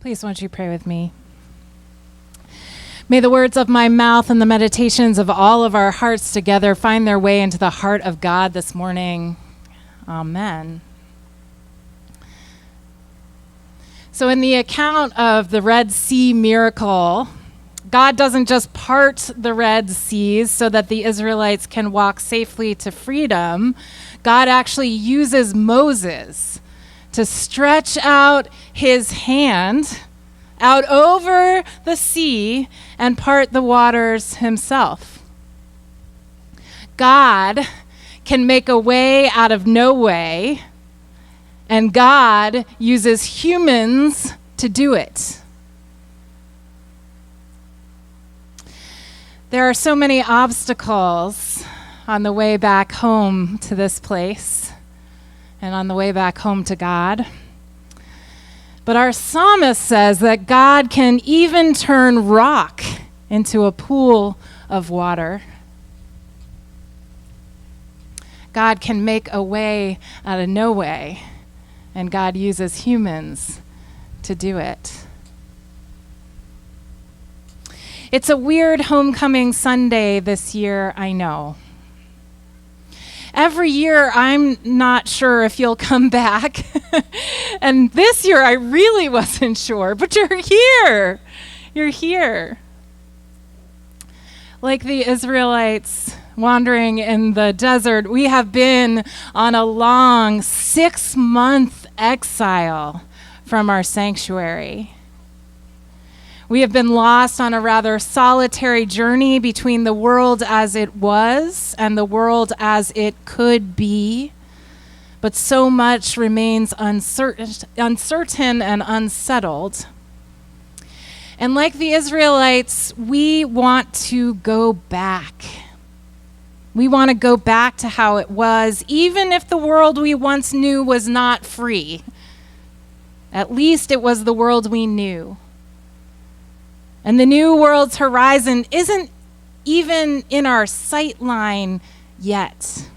Please, won't you pray with me? May the words of my mouth and the meditations of all of our hearts together find their way into the heart of God this morning. Amen. So in the account of the Red Sea miracle, God doesn't just part the Red Seas so that the Israelites can walk safely to freedom. God actually uses Moses to stretch out his hand out over the sea and part the waters himself. God can make a way out of no way, and God uses humans to do it. There are so many obstacles on the way back home to this place and on the way back home to God. But our psalmist says that God can even turn rock into a pool of water. God can make a way out of no way, and God uses humans to do it. It's a weird homecoming Sunday this year, I know. Every year, I'm not sure if you'll come back. And this year, I really wasn't sure. But you're here. You're here. Like the Israelites wandering in the desert, we have been on a long 6-month exile from our sanctuary. We have been lost on a rather solitary journey between the world as it was and the world as it could be. But so much remains uncertain and unsettled. And like the Israelites, we want to go back. We want to go back to how it was, even if the world we once knew was not free. At least it was the world we knew. And the new world's horizon isn't even in our sight line yet.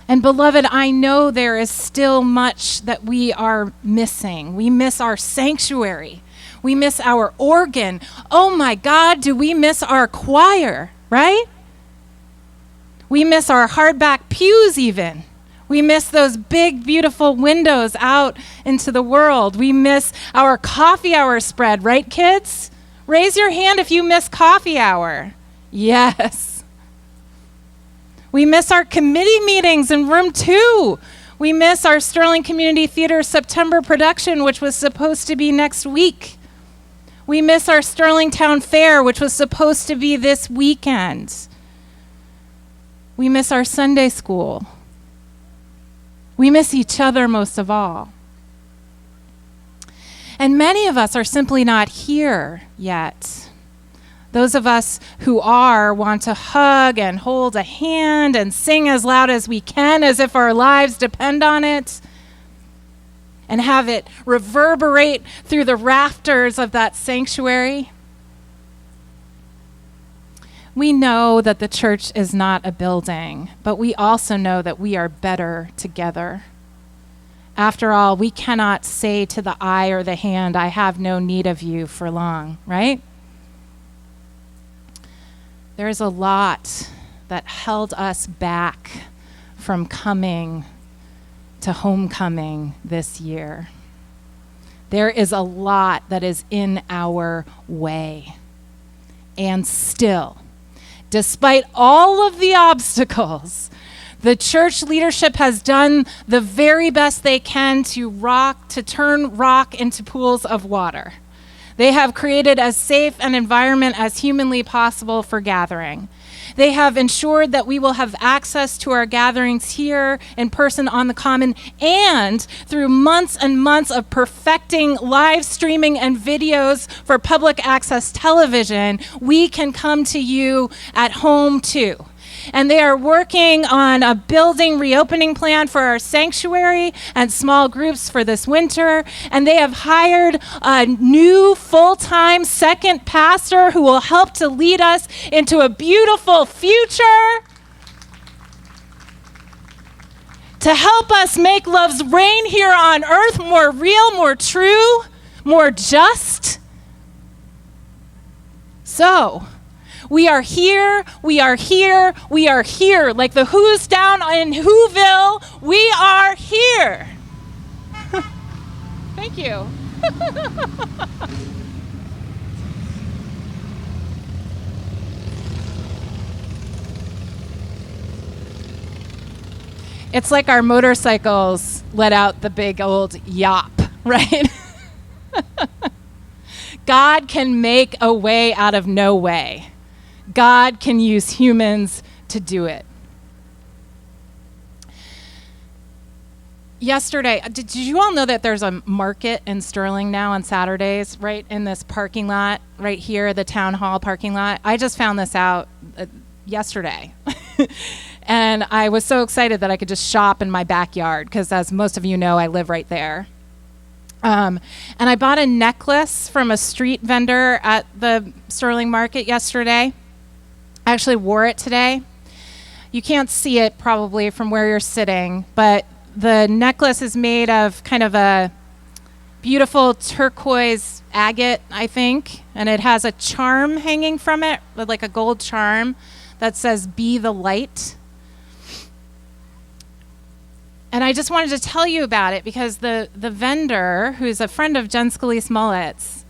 And beloved, I know there is still much that we are missing. We miss our sanctuary. We miss our organ. Oh my God, do we miss our choir, right? We miss our hardback pews even. We miss those big, beautiful windows out into the world. We miss our coffee hour spread, right, kids? Raise your hand if you miss coffee hour. Yes. We miss our committee meetings in room 2. We miss our Sterling Community Theater September production, which was supposed to be next week. We miss our Sterling Town Fair, which was supposed to be this weekend. We miss our Sunday school. We miss each other most of all. And many of us are simply not here yet. Those of us who are want to hug and hold a hand and sing as loud as we can as if our lives depend on it, and have it reverberate through the rafters of that sanctuary. We know that the church is not a building, but we also know that we are better together. After all, we cannot say to the eye or the hand, I have no need of you for long, right? There's a lot that held us back from coming to homecoming this year. There is a lot that is in our way. And still, despite all of the obstacles, the church leadership has done the very best they can to turn rock into pools of water. They have created as safe an environment as humanly possible for gathering. They have ensured that we will have access to our gatherings here in person on the Common, and through months and months of perfecting live streaming and videos for public access television, we can come to you at home too. And they are working on a building reopening plan for our sanctuary and small groups for this winter. And they have hired a new full-time second pastor who will help to lead us into a beautiful future. to help us make love's reign here on earth more real, more true, more just. So, we are here, we are here, we are here. Like the Who's down in Whoville, we are here. Thank you. It's like our motorcycles let out the big old yop, right? God can make a way out of no way. God can use humans to do it. Yesterday, did you all know that there's a market in Sterling now on Saturdays, right in this parking lot, right here, the town hall parking lot? I just found this out yesterday. And I was so excited that I could just shop in my backyard, because as most of you know, I live right there. And I bought a necklace from a street vendor at the Sterling Market yesterday. I actually wore it today. You can't see it probably from where you're sitting, but the necklace is made of kind of a beautiful turquoise agate, I think, and it has a charm hanging from it, like a gold charm that says, "Be the light." And I just wanted to tell you about it because the vendor, who's a friend of Jen Scalise-Mullet's,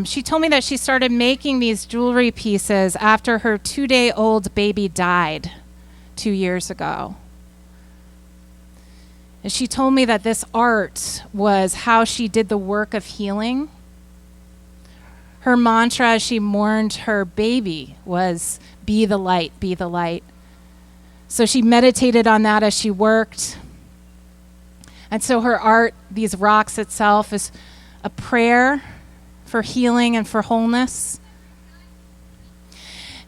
she told me that she started making these jewelry pieces after her 2-day-old baby died 2 years ago. And she told me that this art was how she did the work of healing. Her mantra as she mourned her baby was, "Be the light, be the light." So she meditated on that as she worked. And so her art, these rocks itself, is a prayer for healing and for wholeness.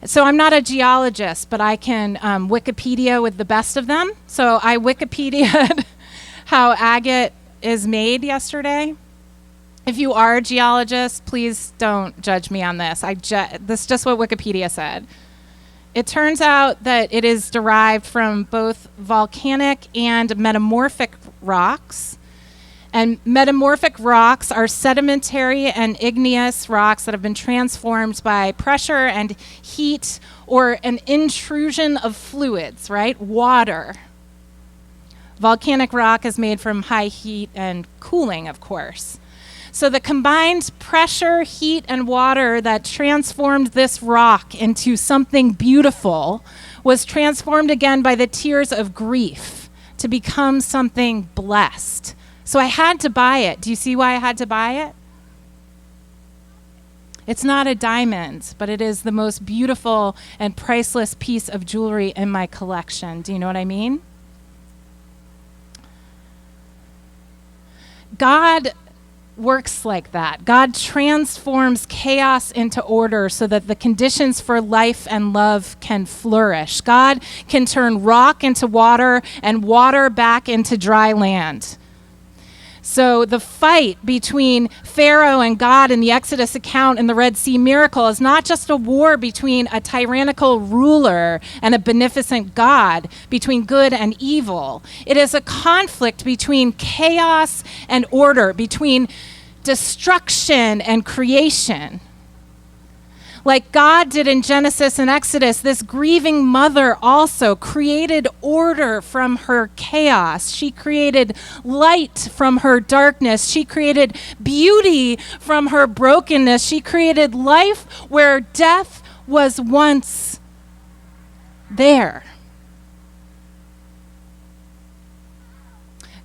So I'm not a geologist, but I can Wikipedia with the best of them. So I Wikipedia'd how agate is made yesterday. If you are a geologist, please don't judge me on this. This is just what Wikipedia said. It turns out that it is derived from both volcanic and metamorphic rocks. And metamorphic rocks are sedimentary and igneous rocks that have been transformed by pressure and heat or an intrusion of fluids, right? Water. Volcanic rock is made from high heat and cooling, of course. So the combined pressure, heat, and water that transformed this rock into something beautiful was transformed again by the tears of grief to become something blessed. So I had to buy it. Do you see why I had to buy it? It's not a diamond, but it is the most beautiful and priceless piece of jewelry in my collection. Do you know what I mean? God works like that. God transforms chaos into order so that the conditions for life and love can flourish. God can turn rock into water and water back into dry land. So the fight between Pharaoh and God in the Exodus account in the Red Sea miracle is not just a war between a tyrannical ruler and a beneficent God, between good and evil. It is a conflict between chaos and order, between destruction and creation. Like God did in Genesis and Exodus, this grieving mother also created order from her chaos. She created light from her darkness. She created beauty from her brokenness. She created life where death was once there.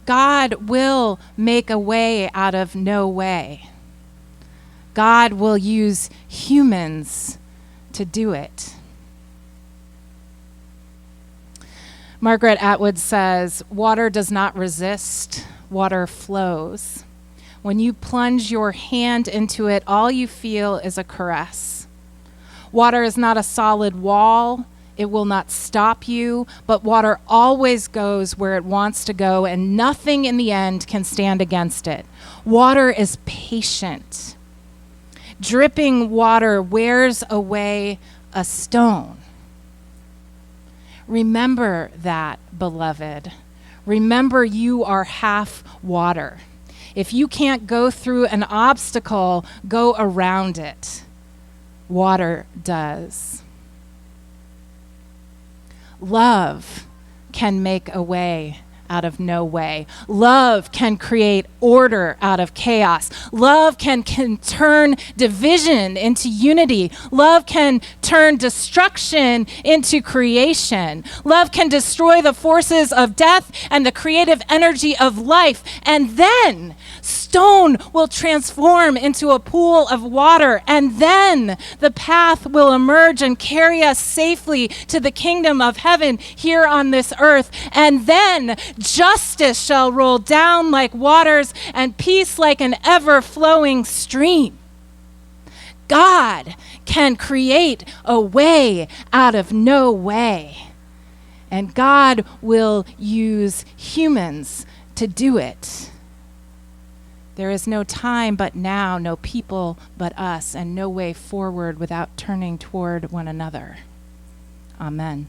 God will make a way out of no way. God will use humans to do it. Margaret Atwood says, "Water does not resist, water flows. When you plunge your hand into it, all you feel is a caress. Water is not a solid wall. It will not stop you, but water always goes where it wants to go, and nothing in the end can stand against it. Water is patient. Dripping water wears away a stone. Remember that, beloved. remember you are half water. If you can't go through an obstacle, go around it. Water does. Love can make a way out of no way. Love can create order out of chaos. Love can turn division into unity. Love can turn destruction into creation. Love can destroy the forces of death and the creative energy of life. And then stone will transform into a pool of water. And then the path will emerge and carry us safely to the kingdom of heaven here on this earth. And then justice shall roll down like waters and peace like an ever-flowing stream. God can create a way out of no way. And God will use humans to do it. There is no time but now, no people but us, and no way forward without turning toward one another. Amen.